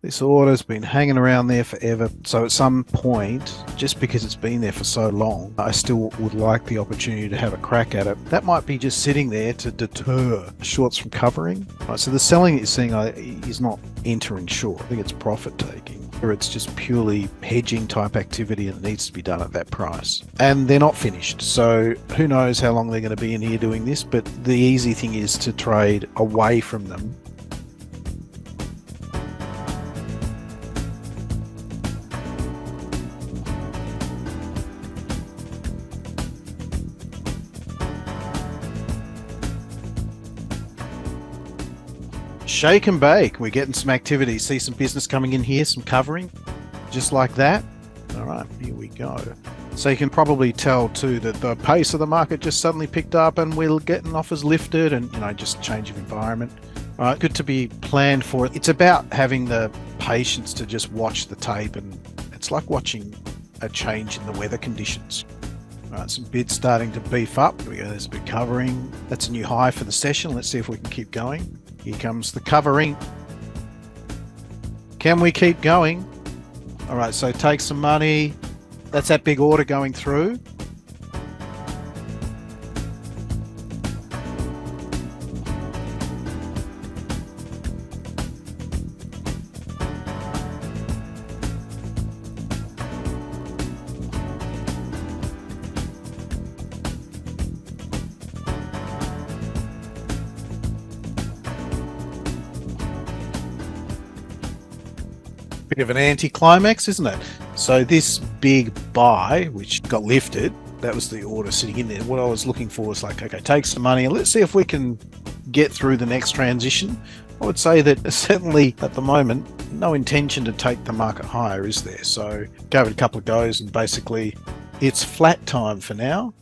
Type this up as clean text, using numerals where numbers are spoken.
This order's been hanging around there forever, so at some point, just because it's been there for so long, I still would like the opportunity to have a crack at it. That might be just sitting there to deter shorts from covering. Right, so the selling that you're seeing is not entering short. I think it's profit taking, or it's just purely hedging type activity and it needs to be done at that price. And they're not finished, so who knows how long they're going to be in here doing this, but the easy thing is to trade away from them. Shake and bake. We're getting some activity. See some business coming in here, some covering, just like that. All right, here we go. So you can probably tell too that the pace of the market just suddenly picked up and we're getting offers lifted and, just change of environment. All right, good to be planned for it. It's about having the patience to just watch the tape, and it's like watching a change in the weather conditions. All right, some bids starting to beef up. Here we go, there's a bit covering. That's a new high for the session. Let's see if we can keep going. Here comes the covering. Can we keep going? All right, so take some money. That's that big order going through. Bit of an anticlimax, isn't it? So this big buy, which got lifted, that was the order sitting in there. What I was looking for was like, okay, take some money and let's see if we can get through the next transition. I would say that certainly at the moment, no intention to take the market higher, is there? So gave it a couple of goes and basically it's flat time for now.